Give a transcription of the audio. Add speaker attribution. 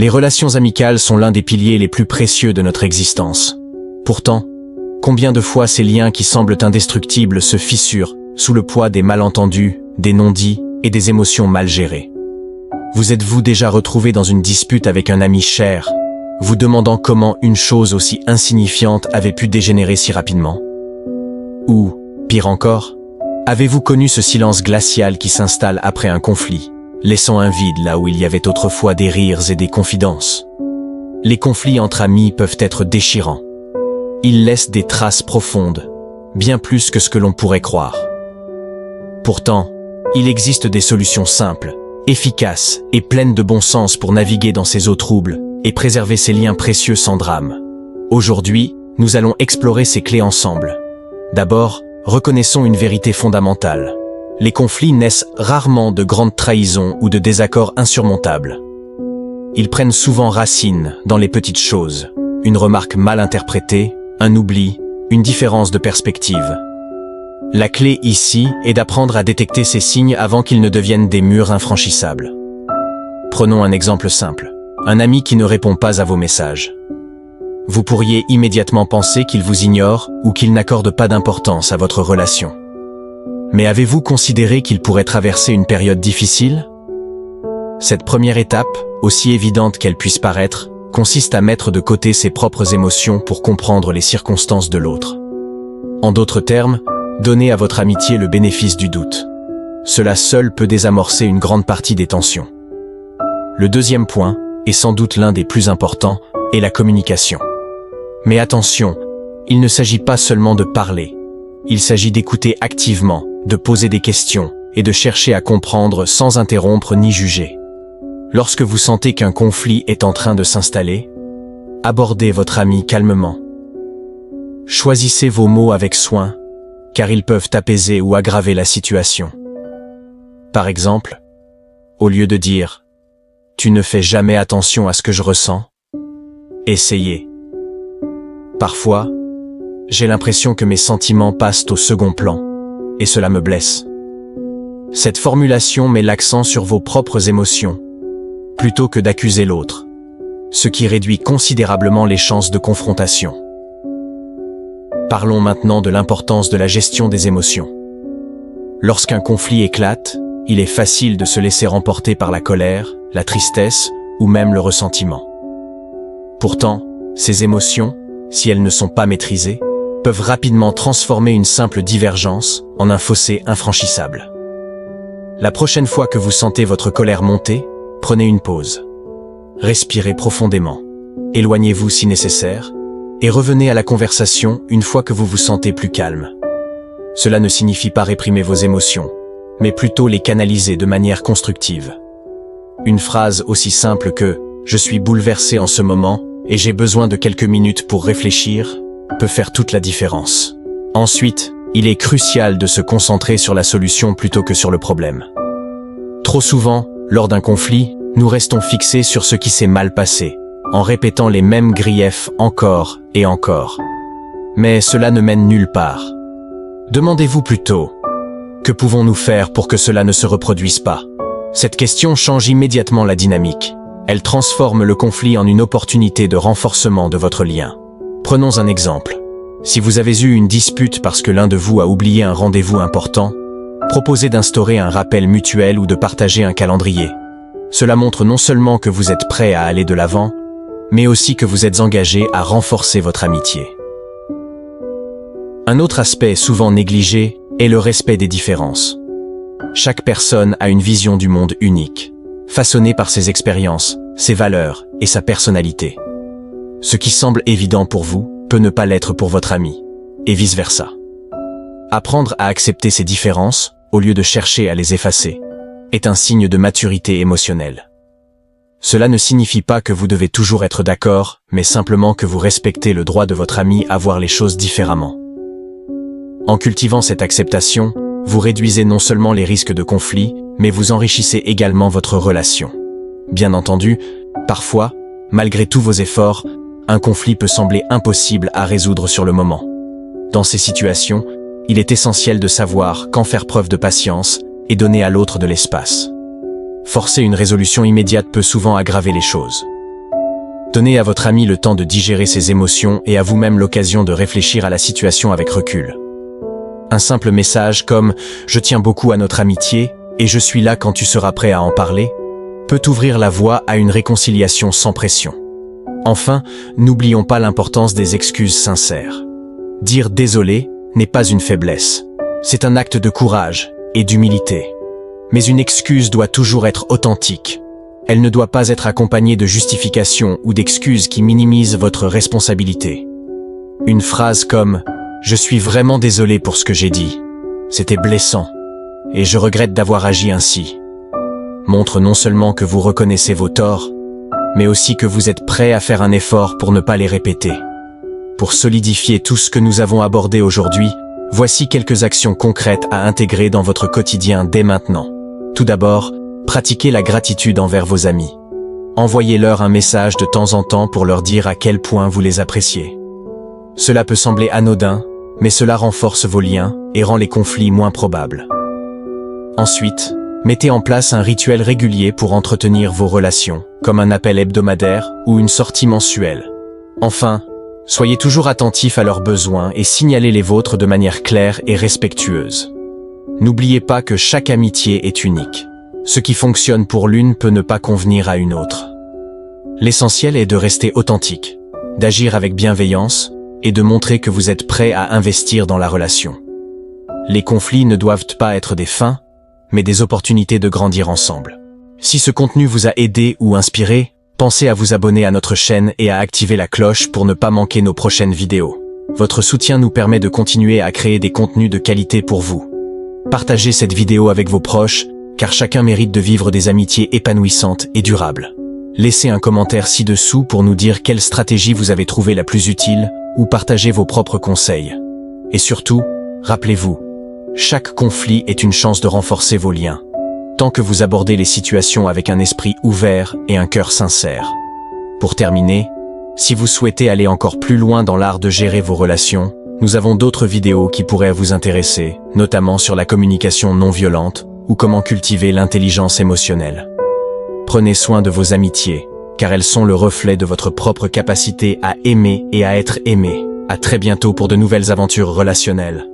Speaker 1: Les relations amicales sont l'un des piliers les plus précieux de notre existence. Pourtant, combien de fois ces liens qui semblent indestructibles se fissurent sous le poids des malentendus, des non-dits et des émotions mal gérées? Vous êtes-vous déjà retrouvé dans une dispute avec un ami cher, vous demandant comment une chose aussi insignifiante avait pu dégénérer si rapidement? Ou, pire encore, avez-vous connu ce silence glacial qui s'installe après un conflit, laissant un vide là où il y avait autrefois des rires et des confidences? Les conflits entre amis peuvent être déchirants. Ils laissent des traces profondes, bien plus que ce que l'on pourrait croire. Pourtant, il existe des solutions simples, efficaces et pleines de bon sens pour naviguer dans ces eaux troubles et préserver ces liens précieux sans drame. Aujourd'hui, nous allons explorer ces clés ensemble. D'abord, reconnaissons une vérité fondamentale. Les conflits naissent rarement de grandes trahisons ou de désaccords insurmontables. Ils prennent souvent racine dans les petites choses, une remarque mal interprétée, un oubli, une différence de perspective. La clé ici est d'apprendre à détecter ces signes avant qu'ils ne deviennent des murs infranchissables. Prenons un exemple simple. Un ami qui ne répond pas à vos messages. Vous pourriez immédiatement penser qu'il vous ignore ou qu'il n'accorde pas d'importance à votre relation. Mais avez-vous considéré qu'il pourrait traverser une période difficile? Cette première étape, aussi évidente qu'elle puisse paraître, consiste à mettre de côté ses propres émotions pour comprendre les circonstances de l'autre. En d'autres termes, donnez à votre amitié le bénéfice du doute. Cela seul peut désamorcer une grande partie des tensions. Le deuxième point, et sans doute l'un des plus importants, est la communication. Mais attention, il ne s'agit pas seulement de parler. Il s'agit d'écouter activement, de poser des questions et de chercher à comprendre sans interrompre ni juger. Lorsque vous sentez qu'un conflit est en train de s'installer, abordez votre ami calmement. Choisissez vos mots avec soin, car ils peuvent apaiser ou aggraver la situation. Par exemple, au lieu de dire « Tu ne fais jamais attention à ce que je ressens », essayez. Parfois, j'ai l'impression que mes sentiments passent au second plan, et cela me blesse. Cette formulation met l'accent sur vos propres émotions, plutôt que d'accuser l'autre, ce qui réduit considérablement les chances de confrontation. Parlons maintenant de l'importance de la gestion des émotions. Lorsqu'un conflit éclate, il est facile de se laisser remporter par la colère, la tristesse ou même le ressentiment. Pourtant, ces émotions, si elles ne sont pas maîtrisées, peuvent rapidement transformer une simple divergence en un fossé infranchissable. La prochaine fois que vous sentez votre colère monter, prenez une pause. Respirez profondément. Éloignez-vous si nécessaire et revenez à la conversation une fois que vous vous sentez plus calme. Cela ne signifie pas réprimer vos émotions, mais plutôt les canaliser de manière constructive. Une phrase aussi simple que « Je suis bouleversé en ce moment et j'ai besoin de quelques minutes pour réfléchir » peut faire toute la différence. Ensuite, il est crucial de se concentrer sur la solution plutôt que sur le problème. Trop souvent, lors d'un conflit, nous restons fixés sur ce qui s'est mal passé, en répétant les mêmes griefs encore et encore. Mais cela ne mène nulle part. Demandez-vous plutôt, que pouvons-nous faire pour que cela ne se reproduise pas? Cette question change immédiatement la dynamique. Elle transforme le conflit en une opportunité de renforcement de votre lien. Prenons un exemple. Si vous avez eu une dispute parce que l'un de vous a oublié un rendez-vous important, proposez d'instaurer un rappel mutuel ou de partager un calendrier. Cela montre non seulement que vous êtes prêt à aller de l'avant, mais aussi que vous êtes engagé à renforcer votre amitié. Un autre aspect souvent négligé est le respect des différences. Chaque personne a une vision du monde unique, façonnée par ses expériences, ses valeurs et sa personnalité. Ce qui semble évident pour vous peut ne pas l'être pour votre ami, et vice-versa. Apprendre à accepter ces différences, au lieu de chercher à les effacer, est un signe de maturité émotionnelle. Cela ne signifie pas que vous devez toujours être d'accord, mais simplement que vous respectez le droit de votre ami à voir les choses différemment. En cultivant cette acceptation, vous réduisez non seulement les risques de conflit, mais vous enrichissez également votre relation. Bien entendu, parfois, malgré tous vos efforts, un conflit peut sembler impossible à résoudre sur le moment. Dans ces situations, il est essentiel de savoir quand faire preuve de patience et donner à l'autre de l'espace. Forcer une résolution immédiate peut souvent aggraver les choses. Donnez à votre ami le temps de digérer ses émotions et à vous-même l'occasion de réfléchir à la situation avec recul. Un simple message comme « Je tiens beaucoup à notre amitié et je suis là quand tu seras prêt à en parler » peut ouvrir la voie à une réconciliation sans pression. Enfin, n'oublions pas l'importance des excuses sincères. Dire « désolé » n'est pas une faiblesse. C'est un acte de courage et d'humilité. Mais une excuse doit toujours être authentique. Elle ne doit pas être accompagnée de justifications ou d'excuses qui minimisent votre responsabilité. Une phrase comme « Je suis vraiment désolé pour ce que j'ai dit. C'était blessant. Et je regrette d'avoir agi ainsi » montre non seulement que vous reconnaissez vos torts, mais aussi que vous êtes prêt à faire un effort pour ne pas les répéter. Pour solidifier tout ce que nous avons abordé aujourd'hui, voici quelques actions concrètes à intégrer dans votre quotidien dès maintenant. Tout d'abord, pratiquez la gratitude envers vos amis. Envoyez-leur un message de temps en temps pour leur dire à quel point vous les appréciez. Cela peut sembler anodin, mais cela renforce vos liens et rend les conflits moins probables. Ensuite, mettez en place un rituel régulier pour entretenir vos relations, comme un appel hebdomadaire ou une sortie mensuelle. Enfin, soyez toujours attentifs à leurs besoins et signalez les vôtres de manière claire et respectueuse. N'oubliez pas que chaque amitié est unique. Ce qui fonctionne pour l'une peut ne pas convenir à une autre. L'essentiel est de rester authentique, d'agir avec bienveillance et de montrer que vous êtes prêt à investir dans la relation. Les conflits ne doivent pas être des fins, mais des opportunités de grandir ensemble. Si ce contenu vous a aidé ou inspiré, pensez à vous abonner à notre chaîne et à activer la cloche pour ne pas manquer nos prochaines vidéos. Votre soutien nous permet de continuer à créer des contenus de qualité pour vous. Partagez cette vidéo avec vos proches, car chacun mérite de vivre des amitiés épanouissantes et durables. Laissez un commentaire ci-dessous pour nous dire quelle stratégie vous avez trouvé la plus utile ou partagez vos propres conseils. Et surtout, rappelez-vous, chaque conflit est une chance de renforcer vos liens, tant que vous abordez les situations avec un esprit ouvert et un cœur sincère. Pour terminer, si vous souhaitez aller encore plus loin dans l'art de gérer vos relations, nous avons d'autres vidéos qui pourraient vous intéresser, notamment sur la communication non violente ou comment cultiver l'intelligence émotionnelle. Prenez soin de vos amitiés, car elles sont le reflet de votre propre capacité à aimer et à être aimé. À très bientôt pour de nouvelles aventures relationnelles.